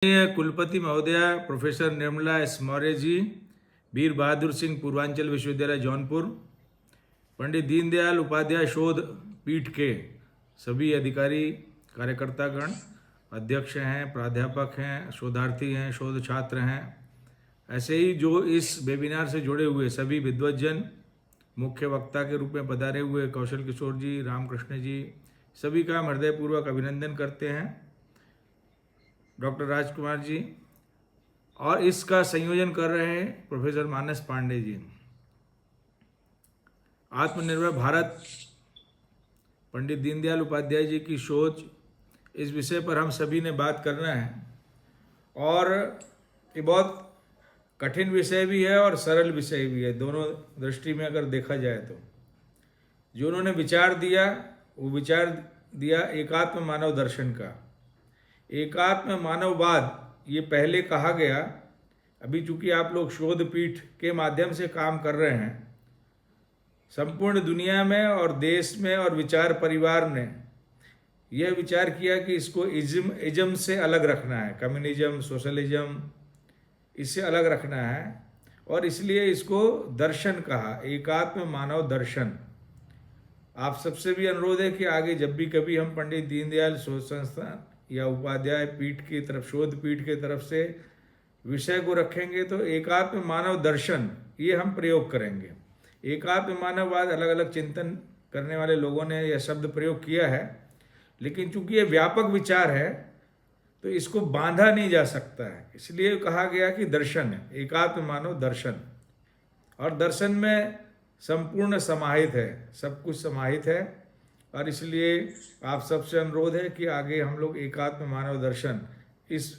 कुलपति महोदया professor Nirmala S Maurya ji, वीर बहादुर सिंह पूर्वांचल विश्वविद्यालय जौनपुर, पंडित दीनदयाल उपाध्याय शोध पीठ के सभी अधिकारी कार्यकर्तागण, अध्यक्ष हैं, प्राध्यापक हैं, शोधार्थी हैं, शोध छात्र हैं, ऐसे ही जो इस वेबिनार से जुड़े हुए सभी विद्वज्जन, मुख्य वक्ता के रूप में पधारे हुए कौशल किशोर जी, रामकृष्ण जी, सभी का हम हृदयपूर्वक अभिनंदन करते हैं। डॉक्टर राजकुमार जी, और इसका संयोजन कर रहे हैं प्रोफेसर मानस पांडे जी। आत्मनिर्भर भारत, पंडित दीनदयाल उपाध्याय जी की सोच, इस विषय पर हम सभी ने बात करना है। और ये बहुत कठिन विषय भी है और सरल विषय भी है, दोनों दृष्टि में अगर देखा जाए तो। जो उन्होंने विचार दिया, वो विचार दिया एकात्म मानव दर्शन का। एकात्म मानववाद ये पहले कहा गया, अभी चूंकि आप लोग शोध पीठ के माध्यम से काम कर रहे हैं, संपूर्ण दुनिया में और देश में और विचार परिवार ने यह विचार किया कि इसको इज्म से अलग रखना है, कम्युनिज्म, सोशलिज्म, इससे अलग रखना है, और इसलिए इसको दर्शन कहा, एकात्म मानव दर्शन। आप सबसे भी अनुरोध है कि आगे जब भी कभी हम पंडित दीनदयाल शोध संस्थान या उपाध्याय पीठ की तरफ, शोध पीठ की तरफ से विषय को रखेंगे तो एकात्म मानव दर्शन ये हम प्रयोग करेंगे। एकात्म मानववाद अलग अलग चिंतन करने वाले लोगों ने यह शब्द प्रयोग किया है, लेकिन चूंकि ये व्यापक विचार है तो इसको बांधा नहीं जा सकता है, इसलिए कहा गया कि दर्शन है, एकात्म मानव दर्शन। और दर्शन में संपूर्ण समाहित है, सब कुछ समाहित है, और इसलिए आप सबसे अनुरोध है कि आगे हम लोग एकात्म मानव दर्शन इस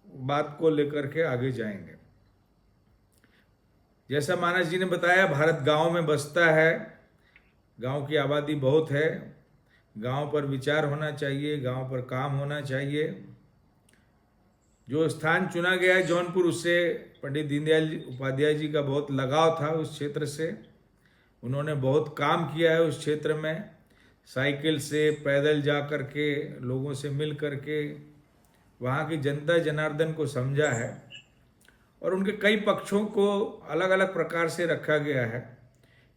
बात को लेकर के आगे जाएंगे। जैसा मानस जी ने बताया, भारत गांव में बसता है, गांव की आबादी बहुत है, गांव पर विचार होना चाहिए, गांव पर काम होना चाहिए। जो स्थान चुना गया है जौनपुर, उससे पंडित दीनदयाल उपाध्याय जी का बहुत लगाव था, उस क्षेत्र से उन्होंने बहुत काम किया है। उस क्षेत्र में साइकिल से, पैदल जा कर के, लोगों से मिल कर के वहाँ की जनता जनार्दन को समझा है, और उनके कई पक्षों को अलग अलग प्रकार से रखा गया है।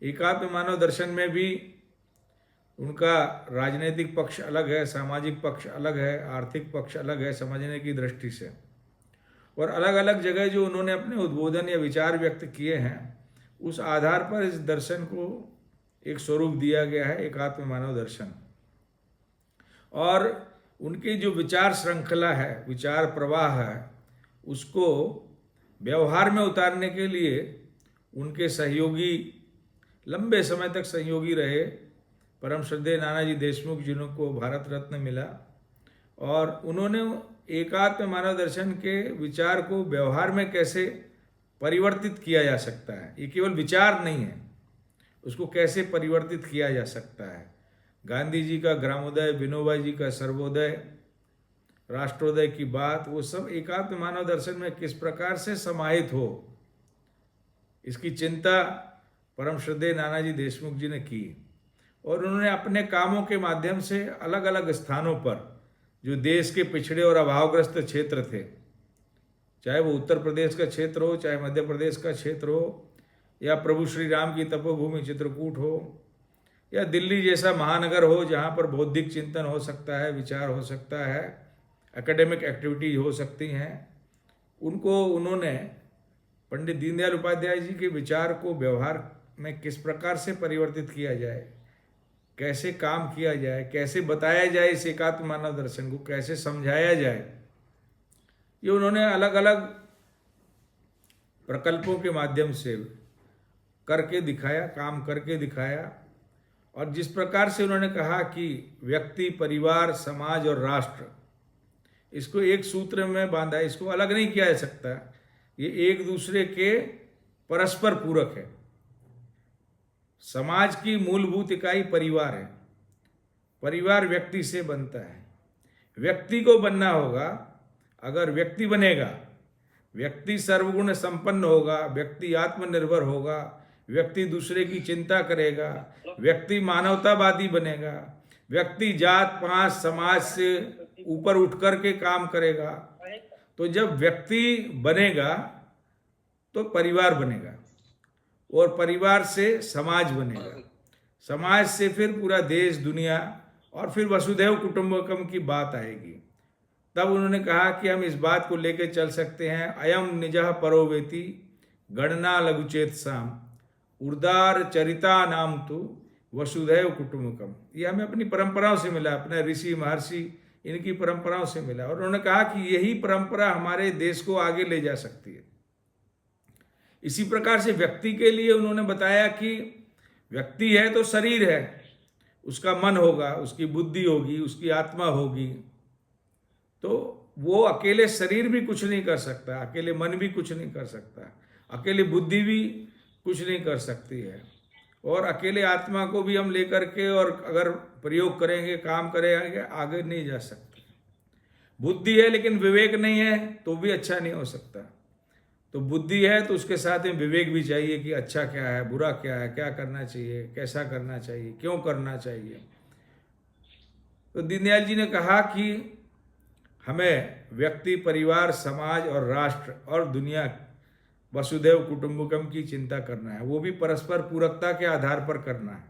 एकात्म मानव दर्शन में भी उनका राजनीतिक पक्ष अलग है, सामाजिक पक्ष अलग है, आर्थिक पक्ष अलग है समझने की दृष्टि से, और अलग अलग जगह जो उन्होंने अपने उद्बोधन या विचार व्यक्त किए हैं, उस आधार पर इस दर्शन को एक स्वरूप दिया गया है, एकात्म मानव दर्शन। और उनकी जो विचार श्रृंखला है, विचार प्रवाह है, उसको व्यवहार में उतारने के लिए उनके सहयोगी, लंबे समय तक सहयोगी रहे, परम श्रद्धेय नानाजी देशमुख जिनको भारत रत्न मिला, और उन्होंने एकात्म मानव दर्शन के विचार को व्यवहार में कैसे परिवर्तित किया जा सकता है, ये केवल विचार नहीं है, उसको कैसे परिवर्तित किया जा सकता है। गांधी जी का ग्रामोदय, विनोबा जी का सर्वोदय, राष्ट्रोदय की बात, वो सब एकात्म मानव दर्शन में किस प्रकार से समाहित हो, इसकी चिंता परम श्रद्धेय नानाजी देशमुख जी ने की। और उन्होंने अपने कामों के माध्यम से अलग अलग स्थानों पर जो देश के पिछड़े और अभावग्रस्त क्षेत्र थे, चाहे वो उत्तर प्रदेश का क्षेत्र हो, चाहे मध्य प्रदेश का क्षेत्र हो, या प्रभु श्री राम की तपोभूमि चित्रकूट हो, या दिल्ली जैसा महानगर हो जहाँ पर बौद्धिक चिंतन हो सकता है, विचार हो सकता है, एकेडमिक एक्टिविटीज हो सकती हैं, उनको उन्होंने पंडित दीनदयाल उपाध्याय जी के विचार को व्यवहार में किस प्रकार से परिवर्तित किया जाए, कैसे काम किया जाए, कैसे बताया जाए, इस एकात्म मानव दर्शन को कैसे समझाया जाए, ये उन्होंने अलग अलग प्रकल्पों के माध्यम से करके दिखाया, काम करके दिखाया। और जिस प्रकार से उन्होंने कहा कि व्यक्ति, परिवार, समाज और राष्ट्र, इसको एक सूत्र में बांधा, इसको अलग नहीं किया जा सकता, ये एक दूसरे के परस्पर पूरक है। समाज की मूलभूत इकाई परिवार है, परिवार व्यक्ति से बनता है, व्यक्ति को बनना होगा। अगर व्यक्ति बनेगा, व्यक्ति सर्वगुण संपन्न होगा, व्यक्ति आत्मनिर्भर होगा, व्यक्ति दूसरे की चिंता करेगा, व्यक्ति मानवतावादी बनेगा, व्यक्ति जात पात समाज से ऊपर उठ कर के काम करेगा, तो जब व्यक्ति बनेगा तो परिवार बनेगा, और परिवार से समाज बनेगा, समाज से फिर पूरा देश दुनिया, और फिर वसुधैव कुटुंबकम की बात आएगी। तब उन्होंने कहा कि हम इस बात को लेकर चल सकते हैं, अयम निजः परोवेति गणना लघुचेत साम उर्दार चरिता नाम तो वसुधैव कुटुंबकम। ये हमें अपनी परंपराओं से मिला, अपने ऋषि महर्षि इनकी परंपराओं से मिला, और उन्होंने कहा कि यही परंपरा हमारे देश को आगे ले जा सकती है। इसी प्रकार से व्यक्ति के लिए उन्होंने बताया कि व्यक्ति है तो शरीर है, उसका मन होगा, उसकी बुद्धि होगी, उसकी आत्मा होगी, तो वो अकेले शरीर भी कुछ नहीं कर सकता, अकेले मन भी कुछ नहीं कर सकता, अकेले बुद्धि भी कुछ नहीं कर सकती है, और अकेले आत्मा को भी हम लेकर के और अगर प्रयोग करेंगे, काम करेंगे, आगे नहीं जा सकते। बुद्धि है लेकिन विवेक नहीं है तो भी अच्छा नहीं हो सकता। तो बुद्धि है तो उसके साथ में विवेक भी चाहिए कि अच्छा क्या है, बुरा क्या है, क्या करना चाहिए, कैसा करना चाहिए, क्यों करना चाहिए। तो दीनदयाल जी ने कहा कि हमें व्यक्ति, परिवार, समाज और राष्ट्र और दुनिया, वसुधैव कुटुंबकम की चिंता करना है, वो भी परस्पर पूरकता के आधार पर करना है।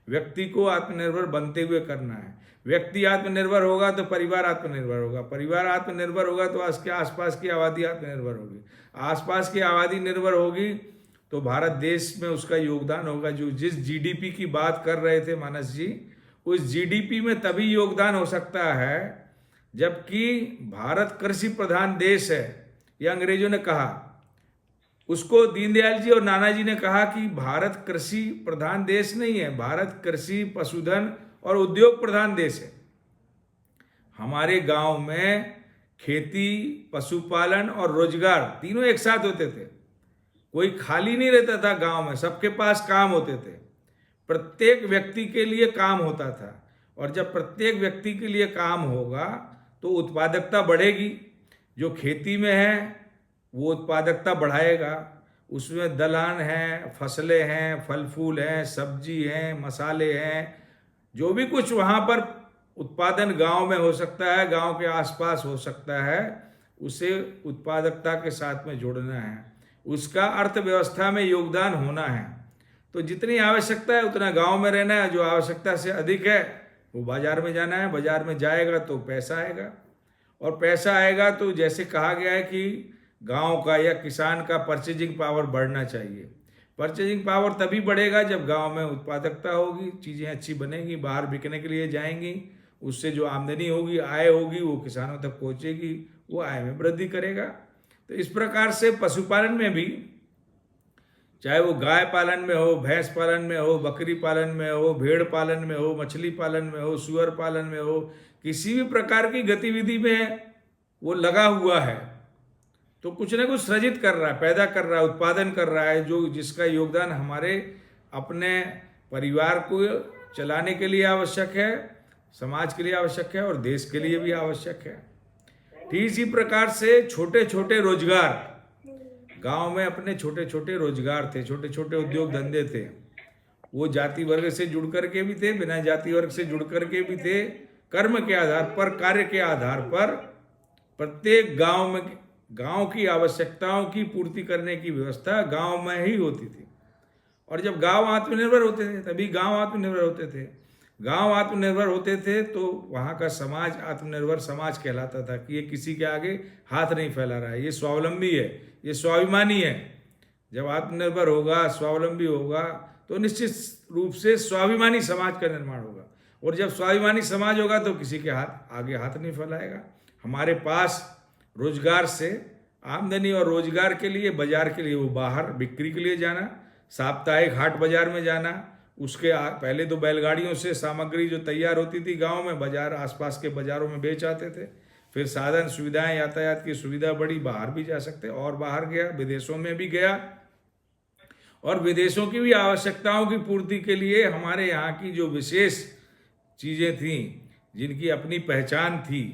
व्यक्ति को आत्मनिर्भर बनते हुए करना है। व्यक्ति आत्मनिर्भर होगा तो परिवार आत्मनिर्भर होगा, परिवार आत्मनिर्भर होगा तो उसके आसपास की आबादी आत्मनिर्भर होगी, आसपास की आबादी निर्भर होगी तो भारत देश में उसका योगदान होगा। जो जिस जीडीपी की बात कर रहे थे मानस जी, उस जीडीपी में तभी योगदान हो सकता है जबकि भारत कृषि प्रधान देश है। यह अंग्रेजों ने कहा, उसको दीनदयाल जी और नानाजी ने कहा कि भारत कृषि प्रधान देश नहीं है, भारत कृषि, पशुधन और उद्योग प्रधान देश है। हमारे गांव में खेती, पशुपालन और रोजगार तीनों एक साथ होते थे, कोई खाली नहीं रहता था गांव में, सबके पास काम होते थे, प्रत्येक व्यक्ति के लिए काम होता था, और जब प्रत्येक व्यक्ति के लिए काम होगा तो उत्पादकता बढ़ेगी। जो खेती में है वो उत्पादकता बढ़ाएगा, उसमें दलहन है, फसलें हैं, फल फूल हैं, सब्जी हैं, मसाले हैं, जो भी कुछ वहाँ पर उत्पादन गांव में हो सकता है, गांव के आसपास हो सकता है, उसे उत्पादकता के साथ में जोड़ना है, उसका अर्थव्यवस्था में योगदान होना है। तो जितनी आवश्यकता है उतना गांव में रहना है, जो आवश्यकता से अधिक है वो बाजार में जाना है, बाजार में जाएगा तो पैसा आएगा, और पैसा आएगा तो जैसे कहा गया है कि गांव का या किसान का परचेजिंग पावर बढ़ना चाहिए। परचेजिंग पावर तभी बढ़ेगा जब गांव में उत्पादकता होगी, चीज़ें अच्छी बनेंगी, बाहर बिकने के लिए जाएंगी, उससे जो आमदनी होगी, आय होगी, वो किसानों तक पहुंचेगी, वो आय में वृद्धि करेगा। तो इस प्रकार से पशुपालन में भी, चाहे वो गाय पालन में हो, भैंस पालन में हो, बकरी पालन में हो, भेड़ पालन में हो, मछली पालन में हो, सुअर पालन में हो, किसी भी प्रकार की गतिविधि में वो लगा हुआ है तो कुछ ना कुछ सृजित कर रहा है, पैदा कर रहा है, उत्पादन कर रहा है, जो जिसका योगदान हमारे अपने परिवार को चलाने के लिए आवश्यक है, समाज के लिए आवश्यक है और देश के लिए भी आवश्यक है। ठीक इसी प्रकार से छोटे छोटे रोजगार, गांव में अपने छोटे छोटे रोजगार थे, छोटे छोटे उद्योग धंधे थे, वो जाति वर्ग से जुड़ करके भी थे, बिना जाति वर्ग से जुड़ करके भी थे। कर्म के आधार पर, कार्य के आधार पर प्रत्येक गांव में गांव की आवश्यकताओं की पूर्ति करने की व्यवस्था गांव में ही होती थी। और जब गांव आत्मनिर्भर होते थे तभी गांव आत्मनिर्भर होते थे। गांव आत्मनिर्भर होते थे तो वहाँ का समाज आत्मनिर्भर समाज कहलाता था कि ये किसी के आगे हाथ नहीं फैला रहा है, ये स्वावलंबी है, ये स्वाभिमानी है। जब आत्मनिर्भर होगा, स्वावलंबी होगा तो निश्चित रूप से स्वाभिमानी समाज का निर्माण होगा, और जब स्वाभिमानी समाज होगा तो किसी के आगे हाथ नहीं फैलाएगा। हमारे पास रोजगार से आमदनी और रोजगार के लिए, बाजार के लिए, वो बाहर बिक्री के लिए जाना, साप्ताहिक हाट बाजार में जाना, उसके पहले तो बैलगाड़ियों से सामग्री जो तैयार होती थी गांव में, बाजार आसपास के बाजारों में बेच आते थे। फिर साधन सुविधाएं, यातायात की सुविधा बढ़ी, बाहर भी जा सकते, और बाहर गया, विदेशों में भी गया, और विदेशों की भी आवश्यकताओं की पूर्ति के लिए हमारे यहाँ की जो विशेष चीज़ें थीं, जिनकी अपनी पहचान थी,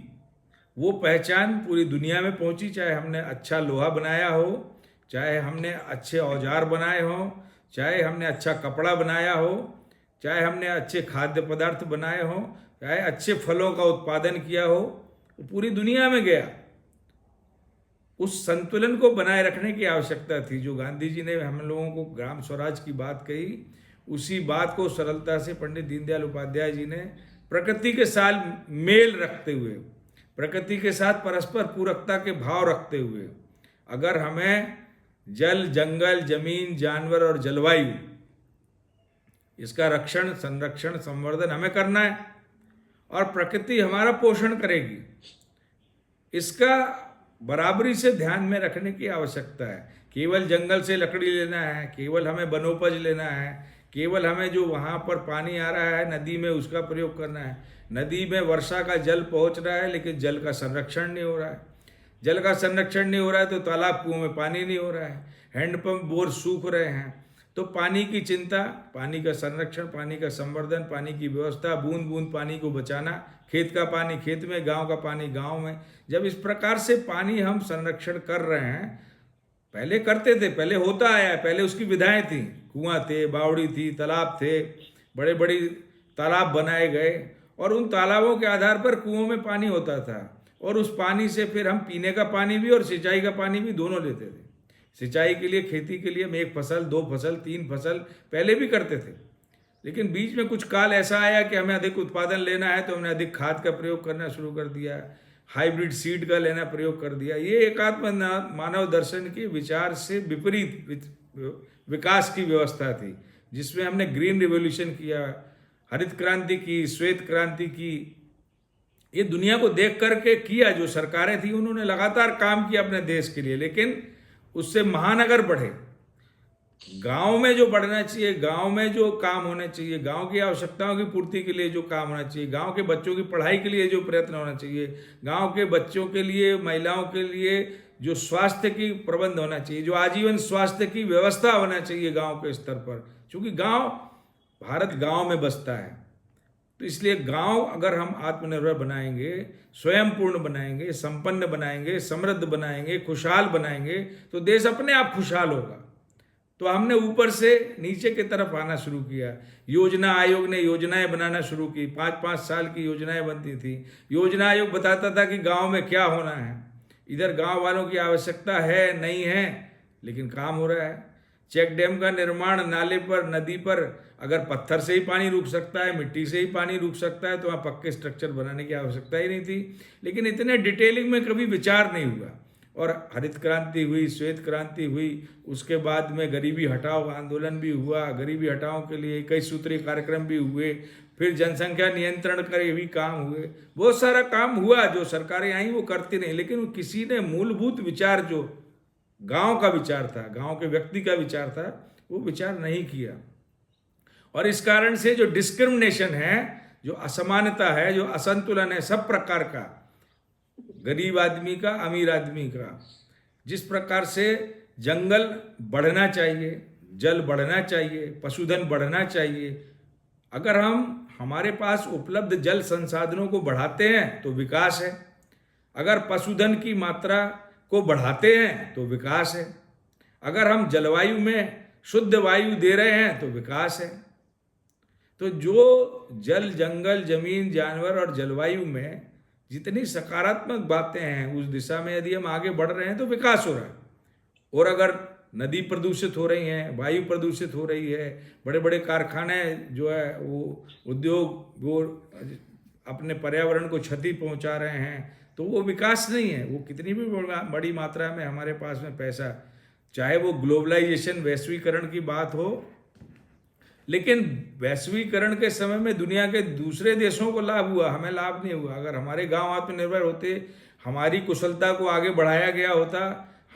वो पहचान पूरी दुनिया में पहुंची। चाहे हमने अच्छा लोहा बनाया हो, चाहे हमने अच्छे औजार बनाए हो, चाहे हमने अच्छा कपड़ा बनाया हो, चाहे हमने अच्छे खाद्य पदार्थ बनाए हो, चाहे अच्छे फलों का उत्पादन किया हो, वो पूरी दुनिया में गया। उस संतुलन को बनाए रखने की आवश्यकता थी। जो गांधी जी ने हम लोगों को ग्राम स्वराज की बात कही, उसी बात को सरलता से पंडित दीनदयाल उपाध्याय जी ने प्रकृति के साथ मेल रखते हुए, प्रकृति के साथ परस्पर पूरकता के भाव रखते हुए, अगर हमें जल, जंगल, जमीन, जानवर और जलवायु, इसका रक्षण, संरक्षण, संवर्धन हमें करना है और प्रकृति हमारा पोषण करेगी, इसका बराबरी से ध्यान में रखने की आवश्यकता है। केवल जंगल से लकड़ी लेना है, केवल हमें वनोपज लेना है, केवल हमें जो वहाँ पर पानी आ रहा है नदी में उसका प्रयोग करना है। नदी में वर्षा का जल पहुँच रहा है लेकिन जल का संरक्षण नहीं हो रहा है। जल का संरक्षण नहीं हो रहा है तो तालाब, कुओं में पानी नहीं हो रहा है, हैंडपंप, बोर सूख रहे हैं। तो पानी की चिंता, पानी का संरक्षण, पानी का संवर्धन, पानी की व्यवस्था, बूंद बूंद पानी को बचाना, खेत का पानी खेत में, गांव का पानी गांव में। जब इस प्रकार से पानी हम संरक्षण कर रहे हैं, पहले करते थे, पहले होता आया, पहले उसकी विधाएं थी, कुआं थे, बावड़ी थी, तालाब थे, बड़े बड़े तालाब बनाए गए और उन तालाबों के आधार पर कुओं में पानी होता था और उस पानी से फिर हम पीने का पानी भी और सिंचाई का पानी भी दोनों लेते थे। सिंचाई के लिए, खेती के लिए हम 1 फसल, 2 फसल, 3 फसल पहले भी करते थे, लेकिन बीच में कुछ काल ऐसा आया कि हमें अधिक उत्पादन लेना है तो हमने अधिक खाद का प्रयोग करना शुरू कर दिया, हाइब्रिड सीड का लेना प्रयोग कर दिया। ये एकात्म मानव दर्शन के विचार से विपरीत विकास की व्यवस्था थी, जिसमें हमने ग्रीन रिवॉल्यूशन किया, हरित क्रांति की, श्वेत क्रांति की। ये दुनिया को देख करके किया। जो सरकारें थी उन्होंने लगातार काम किया अपने देश के लिए, लेकिन उससे महानगर बढ़े। गांव में जो बढ़ना चाहिए, गांव में जो काम होने चाहिए, गांव की आवश्यकताओं की पूर्ति के लिए जो काम होना चाहिए, गांव के बच्चों की पढ़ाई के लिए जो प्रयत्न होना चाहिए, गांव के बच्चों के लिए, महिलाओं के लिए जो स्वास्थ्य की प्रबंध होना चाहिए, जो आजीवन स्वास्थ्य की व्यवस्था होना चाहिए गांव के स्तर पर। क्योंकि गांव, भारत गांव में बसता है, तो इसलिए गांव अगर हम आत्मनिर्भर बनाएंगे, स्वयं पूर्ण बनाएंगे, संपन्न बनाएंगे, समृद्ध बनाएंगे, खुशहाल बनाएंगे, तो देश अपने आप खुशहाल होगा। तो हमने ऊपर से नीचे की तरफ आना शुरू किया। योजना आयोग ने योजनाएं बनाना शुरू की, 5-5 साल की योजनाएं बनती थी। योजना आयोग बताता था कि गांव में क्या होना है, इधर गांव वालों की आवश्यकता है नहीं है, लेकिन काम हो रहा है। चेक डैम का निर्माण, नाले पर, नदी पर अगर पत्थर से ही पानी रुक सकता है, मिट्टी से ही पानी रुक सकता है, तो वहाँ पक्के स्ट्रक्चर बनाने की आवश्यकता ही नहीं थी। लेकिन इतने डिटेलिंग में कभी विचार नहीं हुआ। और हरित क्रांति हुई, श्वेत क्रांति हुई, उसके बाद में गरीबी हटाओ आंदोलन भी हुआ, गरीबी हटाओ के लिए कई सूत्रीय कार्यक्रम भी हुए, फिर जनसंख्या नियंत्रण के भी काम हुए, बहुत सारा काम हुआ। जो सरकारें आई वो करती नहीं, लेकिन किसी ने मूलभूत विचार जो गांव का विचार था, गांव के व्यक्ति का विचार था, वो विचार नहीं किया। और इस कारण से जो डिस्क्रिमिनेशन है, जो असमानता है, जो असंतुलन है सब प्रकार का, गरीब आदमी का, अमीर आदमी का, जिस प्रकार से जंगल बढ़ना चाहिए, जल बढ़ना चाहिए, पशुधन बढ़ना चाहिए। अगर हम हमारे पास उपलब्ध जल संसाधनों को बढ़ाते हैं तो विकास है, अगर पशुधन की मात्रा को बढ़ाते हैं तो विकास है, अगर हम जलवायु में शुद्ध वायु दे रहे हैं तो विकास है। तो जो जल, जंगल, जमीन, जानवर और जलवायु में जितनी सकारात्मक बातें हैं, उस दिशा में यदि हम आगे बढ़ रहे हैं तो विकास हो रहा है। और अगर नदी प्रदूषित हो रही हैं, वायु प्रदूषित हो रही है, बड़े बड़े कारखाने जो है वो उद्योग वो अपने पर्यावरण को क्षति पहुंचा रहे हैं, तो वो विकास नहीं है। वो कितनी भी बड़ी मात्रा में हमारे पास में पैसा, चाहे वो ग्लोबलाइजेशन, वैश्वीकरण की बात हो, लेकिन वैश्वीकरण के समय में दुनिया के दूसरे देशों को लाभ हुआ, हमें लाभ नहीं हुआ। अगर हमारे गांव आत्मनिर्भर होते, हमारी कुशलता को आगे बढ़ाया गया होता,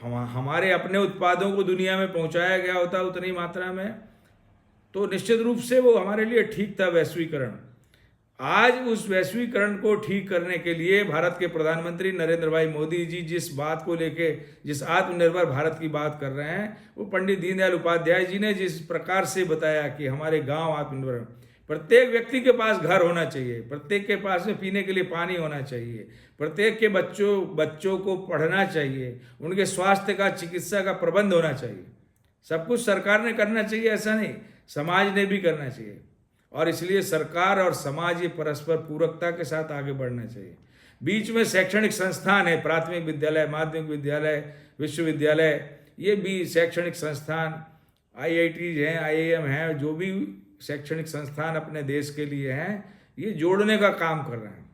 हमारे अपने उत्पादों को दुनिया में पहुंचाया गया होता उतनी मात्रा में, तो निश्चित रूप से वो हमारे लिए ठीक था वैश्वीकरण। आज उस वैश्वीकरण को ठीक करने के लिए भारत के प्रधानमंत्री नरेंद्र भाई मोदी जी जिस बात को लेके, जिस आत्मनिर्भर भारत की बात कर रहे हैं, वो पंडित दीनदयाल उपाध्याय जी ने जिस प्रकार से बताया कि हमारे गांव आत्मनिर्भर, प्रत्येक व्यक्ति के पास घर होना चाहिए, प्रत्येक के पास में पीने के लिए पानी होना चाहिए, प्रत्येक के बच्चों को पढ़ना चाहिए, उनके स्वास्थ्य का, चिकित्सा का प्रबंध होना चाहिए। सब कुछ सरकार ने करना चाहिए ऐसा नहीं, समाज ने भी करना चाहिए। और इसलिए सरकार और समाज ये परस्पर पूरकता के साथ आगे बढ़ना चाहिए। बीच में शैक्षणिक संस्थान है, प्राथमिक विद्यालय, माध्यमिक विद्यालय, विश्वविद्यालय, ये भी शैक्षणिक संस्थान, IIT हैं, IIM हैं, जो भी शैक्षणिक संस्थान अपने देश के लिए हैं, ये जोड़ने का काम कर रहे हैं।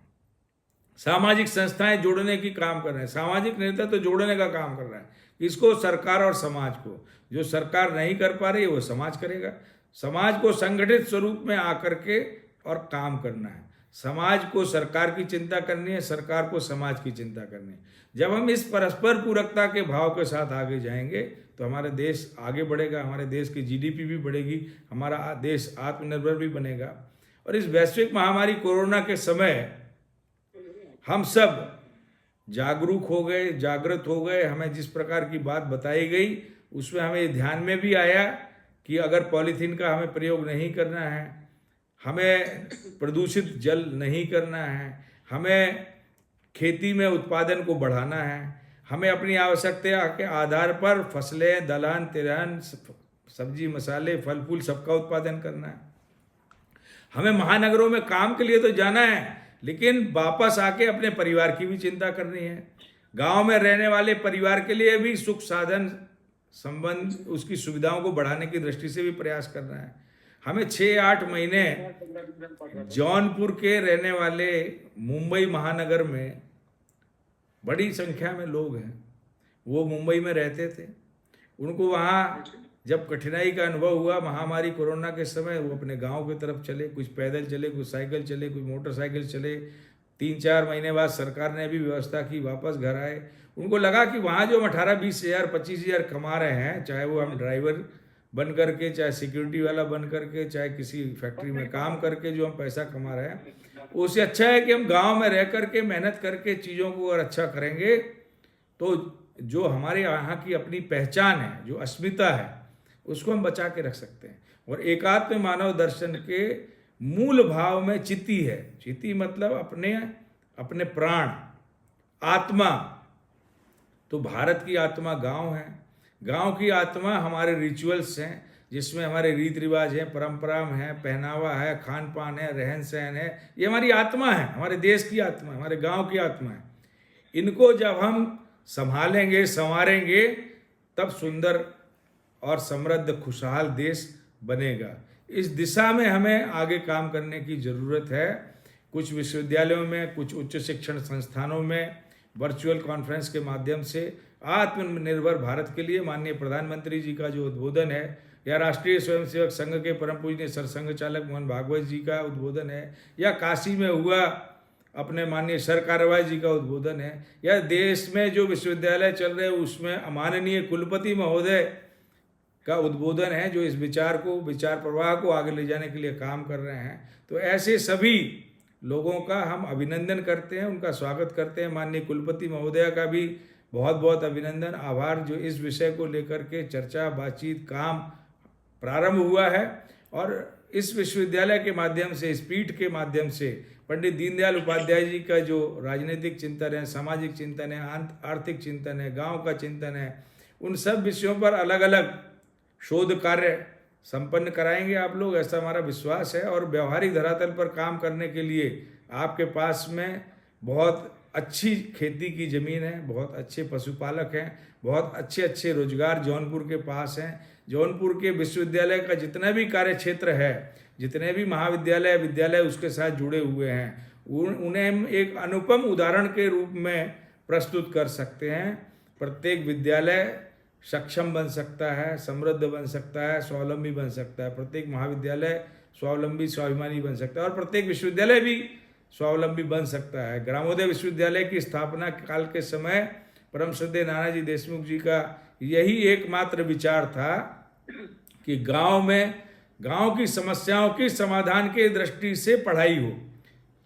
सामाजिक संस्थाएं जोड़ने की काम कर रहे हैं, सामाजिक नेता तो जोड़ने का काम कर रहा है। इसको सरकार और समाज को, जो सरकार नहीं कर पा रही है वो समाज करेगा। समाज को संगठित स्वरूप में आकर के और काम करना है। समाज को सरकार की चिंता करनी है, सरकार को समाज की चिंता करनी है। जब हम इस परस्पर पूरकता के भाव के साथ आगे जाएंगे तो हमारा देश आगे बढ़ेगा, हमारे देश की GDP भी बढ़ेगी, हमारा देश आत्मनिर्भर भी बनेगा। और इस वैश्विक महामारी कोरोना के समय हम सब जागरूक हो गए, जागृत हो गए। हमें जिस प्रकार की बात बताई गई उसमें हमें ध्यान में भी आया कि अगर पॉलीथीन का हमें प्रयोग नहीं करना है, हमें प्रदूषित जल नहीं करना है, हमें खेती में उत्पादन को बढ़ाना है, हमें अपनी आवश्यकता के आधार पर फसलें, दलहन, तिलहन, सब्जी, मसाले, फल फूल सबका उत्पादन करना है। हमें महानगरों में काम के लिए तो जाना है, लेकिन वापस आके अपने परिवार की भी चिंता करनी है। गांव में रहने वाले परिवार के लिए भी सुख साधन संबंध, उसकी सुविधाओं को बढ़ाने की दृष्टि से भी प्रयास करना है। हमें 6-8 महीने जौनपुर के रहने वाले मुंबई महानगर में बड़ी संख्या में लोग हैं, वो मुंबई में रहते थे। उनको वहाँ जब कठिनाई का अनुभव हुआ महामारी कोरोना के समय, वो अपने गांव की तरफ चले, कुछ पैदल चले, कुछ साइकिल चले, कुछ मोटरसाइकिल चले। 3-4 महीने बाद सरकार ने भी व्यवस्था की, वापस घर आए। उनको लगा कि वहाँ जो हम 18-20 हज़ार 25 हज़ार कमा रहे हैं, चाहे वो हम ड्राइवर बन करके, चाहे सिक्योरिटी वाला बन करके, चाहे किसी फैक्ट्री में काम करके जो हम पैसा कमा रहे हैं, उससे अच्छा है कि हम गाँव में रह करके मेहनत करके चीज़ों को और अच्छा करेंगे तो जो हमारे यहाँ की अपनी पहचान है, जो अस्मिता है, उसको हम बचा के रख सकते हैं। और एकात्म मानव दर्शन के मूल भाव में चिति है। चिति मतलब अपने प्राण, आत्मा। तो भारत की आत्मा गांव है, गांव की आत्मा हमारे रिचुअल्स हैं, जिसमें हमारे रीति रिवाज हैं, परंपरा हैं, पहनावा है, खान पान है, रहन सहन है। ये हमारी आत्मा है, हमारे देश की आत्मा है, हमारे गांव की आत्मा है। इनको जब हम संभालेंगे, संवारेंगे, तब सुंदर और समृद्ध खुशहाल देश बनेगा। इस दिशा में हमें आगे काम करने की ज़रूरत है। कुछ विश्वविद्यालयों में, कुछ उच्च शिक्षण संस्थानों में वर्चुअल कॉन्फ्रेंस के माध्यम से आत्मनिर्भर भारत के लिए माननीय प्रधानमंत्री जी का जो उद्बोधन है, या राष्ट्रीय स्वयंसेवक संघ के परम पूजनीय सरसंघ चालक मोहन भागवत जी का उद्बोधन है, या काशी में हुआ अपने माननीय सर कार्रवाई जी का उद्बोधन है, या देश में जो विश्वविद्यालय चल रहे हैं उसमें माननीय कुलपति महोदय का उद्बोधन है, जो इस विचार प्रवाह को आगे ले जाने के लिए काम कर रहे हैं। तो ऐसे सभी लोगों का हम अभिनंदन करते हैं, उनका स्वागत करते हैं। माननीय कुलपति महोदया का भी बहुत बहुत अभिनंदन, आभार, जो इस विषय को लेकर के चर्चा, बातचीत, काम प्रारंभ हुआ है। और इस विश्वविद्यालय के माध्यम से, इस पीठ के माध्यम से पंडित दीनदयाल उपाध्याय जी का जो राजनीतिक चिंतन है, सामाजिक चिंतन है, आर्थिक चिंतन है, गांव का चिंतन है, उन सब विषयों पर अलग अलग शोध कार्य संपन्न कराएंगे आप लोग, ऐसा हमारा विश्वास है। और व्यवहारिक धरातल पर काम करने के लिए आपके पास में बहुत अच्छी खेती की ज़मीन है, बहुत अच्छे पशुपालक हैं, बहुत अच्छे अच्छे रोजगार जौनपुर के पास हैं। जौनपुर के विश्वविद्यालय का जितना भी कार्य क्षेत्र है, जितने भी महाविद्यालय, विद्यालय उसके साथ जुड़े हुए हैं, उन्हें हम एक अनुपम उदाहरण के रूप में प्रस्तुत कर सकते हैं। प्रत्येक विद्यालय सक्षम बन सकता है, समृद्ध बन सकता है, स्वावलंबी बन सकता है। प्रत्येक महाविद्यालय स्वावलंबी, स्वाभिमानी बन सकता है, और प्रत्येक विश्वविद्यालय भी स्वावलंबी बन सकता है। ग्रामोदय विश्वविद्यालय की स्थापना काल के समय परम श्रद्धेय नानाजी देशमुख जी का यही एकमात्र विचार था कि गांव में, गांव की समस्याओं की समाधान के दृष्टि से पढ़ाई हो,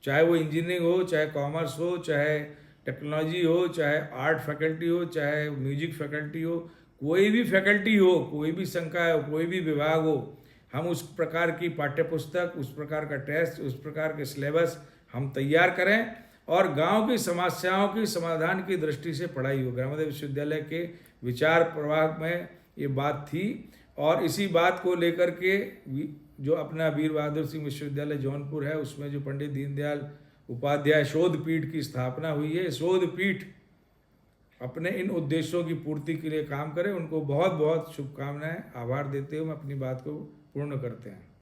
चाहे वो इंजीनियरिंग हो, चाहे कॉमर्स हो, चाहे टेक्नोलॉजी हो, चाहे आर्ट फैकल्टी हो, चाहे म्यूजिक फैकल्टी हो, कोई भी फैकल्टी हो, कोई भी संकाय हो, कोई भी विभाग हो, हम उस प्रकार की पाठ्यपुस्तक, उस प्रकार का टेस्ट, उस प्रकार के सिलेबस हम तैयार करें और गांव की समस्याओं की समाधान की दृष्टि से पढ़ाई हो। ग्रामोदय विश्वविद्यालय के विचार प्रवाह में ये बात थी, और इसी बात को लेकर के जो अपना वीर बहादुर सिंह विश्वविद्यालय जौनपुर है, उसमें जो पंडित दीनदयाल उपाध्याय शोध पीठ की स्थापना हुई है। शोध पीठ अपने इन उद्देश्यों की पूर्ति के लिए काम करे। उनको बहुत बहुत शुभकामनाएं। आभार देते हुए मैं अपनी बात को पूर्ण करते हैं।